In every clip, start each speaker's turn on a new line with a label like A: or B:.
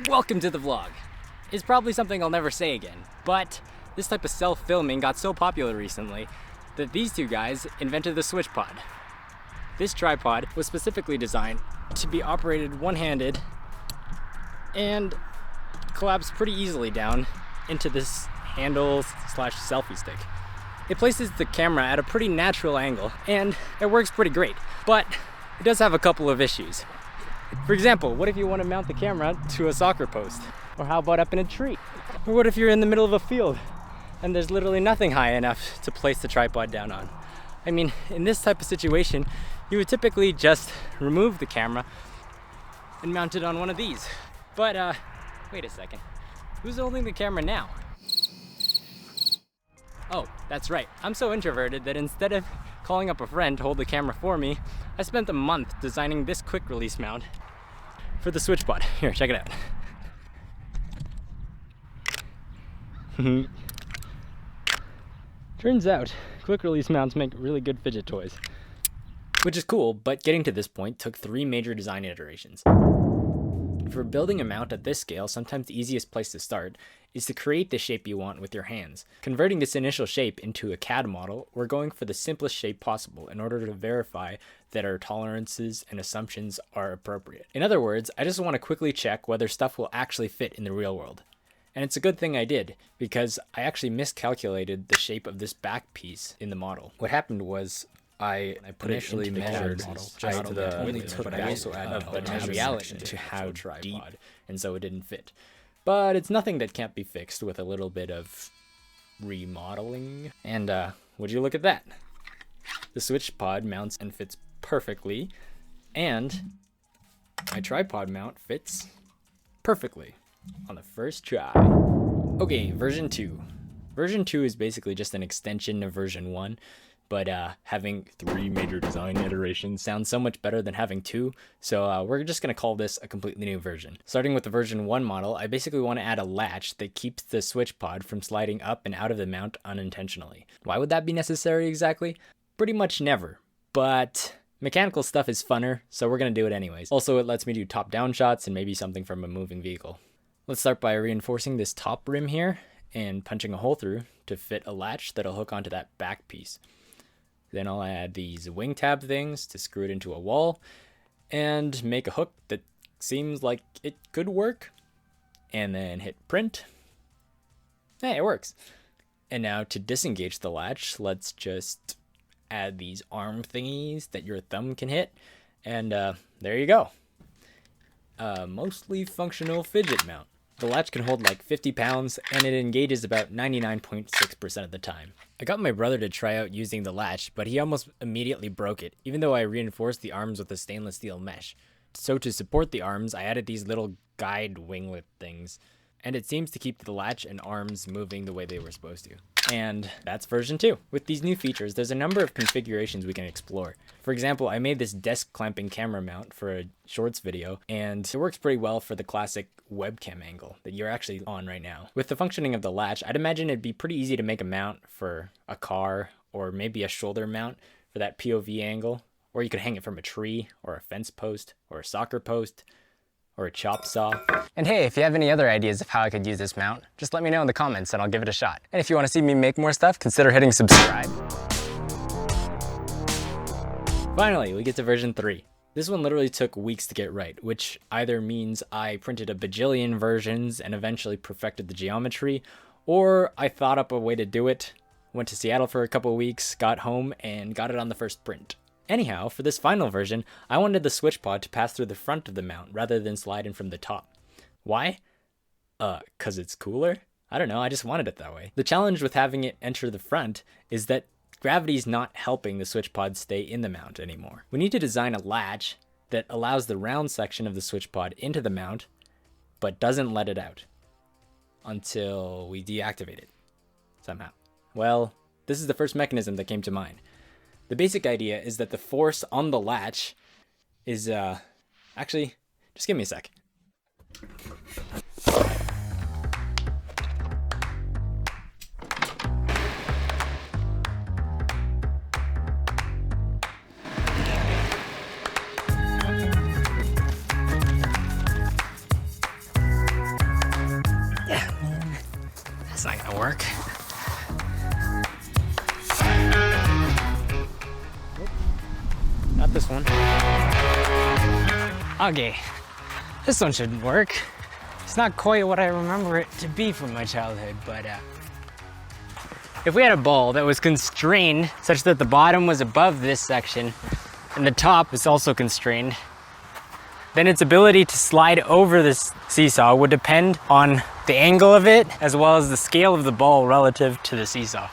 A: Welcome to the vlog. It's probably something I'll never say again, but this type of self-filming got so popular recently that these two guys invented the SwitchPod. This tripod was specifically designed to be operated one-handed and collapse pretty easily down into this handle slash selfie stick. It places the camera at a pretty natural angle and it works pretty great, but it does have a couple of issues. For example, what if you want to mount the camera to a soccer post? Or how about up in a tree? Or what if you're in the middle of a field and there's literally nothing high enough to place the tripod down on? I mean, in this type of situation, you would typically just remove the camera and mount it on one of these. But wait a second, who's holding the camera now? Oh, that's right, I'm so introverted that instead of calling up a friend to hold the camera for me, I spent a month designing this quick release mount for the SwitchPod. Here, check it out. Turns out, quick release mounts make really good fidget toys. Which is cool, but getting to this point took 3 major design iterations. For building a mount at this scale, sometimes the easiest place to start is to create the shape you want with your hands. Converting this initial shape into a CAD model, we're going for the simplest shape possible in order to verify that our tolerances and assumptions are appropriate. In other words, I just want to quickly check whether stuff will actually fit in the real world. And it's a good thing I did, because I actually miscalculated the shape of this back piece in the model. What happened was I initially measured just to the width, but I also added a reality to how deep, and so it didn't fit. But it's nothing that can't be fixed with a little bit of remodeling. And would you look at that? The SwitchPod mounts and fits perfectly, and my tripod mount fits perfectly on the first try. Okay, version 2. Version 2 is basically just an extension of version 1. But having 3 major design iterations sounds so much better than having 2, so we're just going to call this a completely new version. Starting with the version 1 model, I basically want to add a latch that keeps the SwitchPod from sliding up and out of the mount unintentionally. Why would that be necessary exactly? Pretty much never, but mechanical stuff is funner, so we're going to do it anyways. Also, it lets me do top-down shots and maybe something from a moving vehicle. Let's start by reinforcing this top rim here and punching a hole through to fit a latch that'll hook onto that back piece. Then I'll add these wing tab things to screw it into a wall and make a hook that seems like it could work. And then hit print. Hey, it works. And now to disengage the latch, let's just add these arm thingies that your thumb can hit. And there you go. Mostly functional fidget mount. The latch can hold like 50 pounds, and it engages about 99.6% of the time. I got my brother to try out using the latch, but he almost immediately broke it, even though I reinforced the arms with a stainless steel mesh. So to support the arms, I added these little guide winglet things, and it seems to keep the latch and arms moving the way they were supposed to. And that's version 2. With these new features, there's a number of configurations we can explore. For example, I made this desk clamping camera mount for a shorts video, and it works pretty well for the classic webcam angle that you're actually on right now. With the functioning of the latch, I'd imagine it'd be pretty easy to make a mount for a car, or maybe a shoulder mount for that POV angle, or you could hang it from a tree, or a fence post, or a soccer post, or a chop saw. And hey, if you have any other ideas of how I could use this mount, just let me know in the comments and I'll give it a shot. And if you want to see me make more stuff, consider hitting subscribe. Finally, we get to version 3. This one literally took weeks to get right, which either means I printed a bajillion versions and eventually perfected the geometry, or I thought up a way to do it, went to Seattle for a couple weeks, got home, and got it on the first print. Anyhow, for this final version, I wanted the SwitchPod to pass through the front of the mount rather than slide in from the top. Why? 'Cause it's cooler? I don't know, I just wanted it that way. The challenge with having it enter the front is that gravity's not helping the SwitchPod stay in the mount anymore. We need to design a latch that allows the round section of the SwitchPod into the mount, but doesn't let it out until we deactivate it somehow. Well, this is the first mechanism that came to mind. The basic idea is that the force on the latch is, actually, just give me a sec. this one. Okay, this one should work. It's not quite what I remember it to be from my childhood, but if we had a ball that was constrained such that the bottom was above this section and the top is also constrained, then its ability to slide over this seesaw would depend on the angle of it as well as the scale of the ball relative to the seesaw.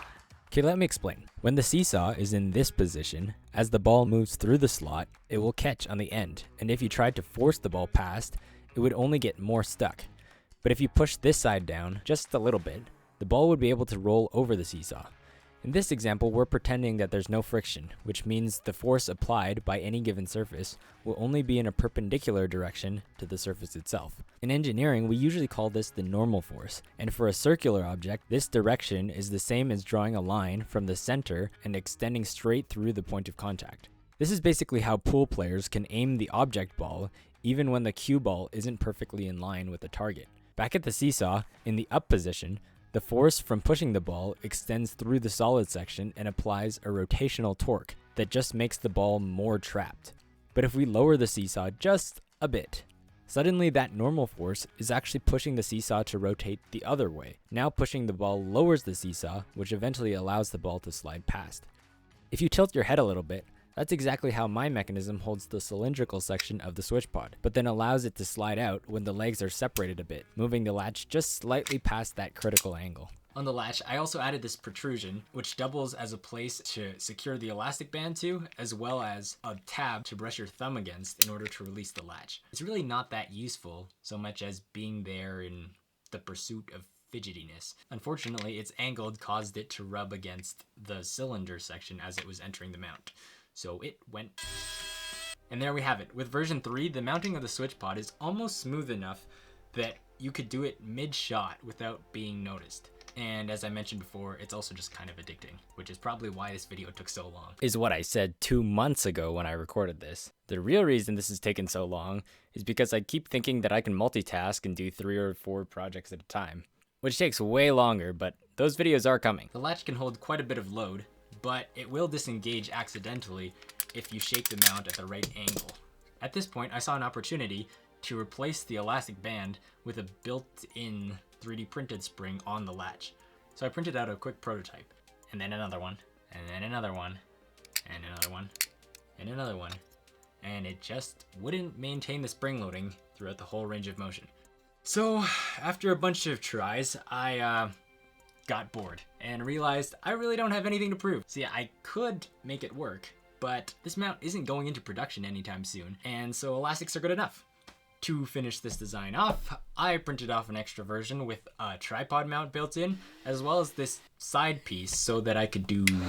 A: Okay, let me explain. When the seesaw is in this position, as the ball moves through the slot, it will catch on the end, and if you tried to force the ball past, it would only get more stuck. But if you push this side down just a little bit, the ball would be able to roll over the seesaw. In this example, we're pretending that there's no friction, which means the force applied by any given surface will only be in a perpendicular direction to the surface itself. In engineering, we usually call this the normal force, and for a circular object, this direction is the same as drawing a line from the center and extending straight through the point of contact. This is basically how pool players can aim the object ball even when the cue ball isn't perfectly in line with the target. Back at the seesaw, in the up position, the force from pushing the ball extends through the solid section and applies a rotational torque that just makes the ball more trapped. But if we lower the seesaw just a bit, suddenly that normal force is actually pushing the seesaw to rotate the other way. Now pushing the ball lowers the seesaw, which eventually allows the ball to slide past. If you tilt your head a little bit, that's exactly how my mechanism holds the cylindrical section of the SwitchPod, but then allows it to slide out when the legs are separated a bit, moving the latch just slightly past that critical angle. On the latch, I also added this protrusion, which doubles as a place to secure the elastic band to, as well as a tab to brush your thumb against in order to release the latch. It's really not that useful so much as being there in the pursuit of fidgetiness. Unfortunately, its angle caused it to rub against the cylinder section as it was entering the mount. So it went. And there we have it. With version 3, the mounting of the SwitchPod is almost smooth enough that you could do it mid-shot without being noticed. And as I mentioned before, it's also just kind of addicting, which is probably why this video took so long. Is what I said 2 months ago when I recorded this. The real reason this has taken so long is because I keep thinking that I can multitask and do 3 or 4 projects at a time, which takes way longer, but those videos are coming. The latch can hold quite a bit of load, but it will disengage accidentally if you shake the mount at the right angle. At this point, I saw an opportunity to replace the elastic band with a built-in 3D printed spring on the latch. So I printed out a quick prototype, and then another one, and then another one, and another one, and another one, and it just wouldn't maintain the spring loading throughout the whole range of motion. So after a bunch of tries, I got bored and realized I really don't have anything to prove. So yeah, I could make it work, but this mount isn't going into production anytime soon, and so elastics are good enough. To finish this design off, I printed off an extra version with a tripod mount built in, as well as this side piece so that I could do this.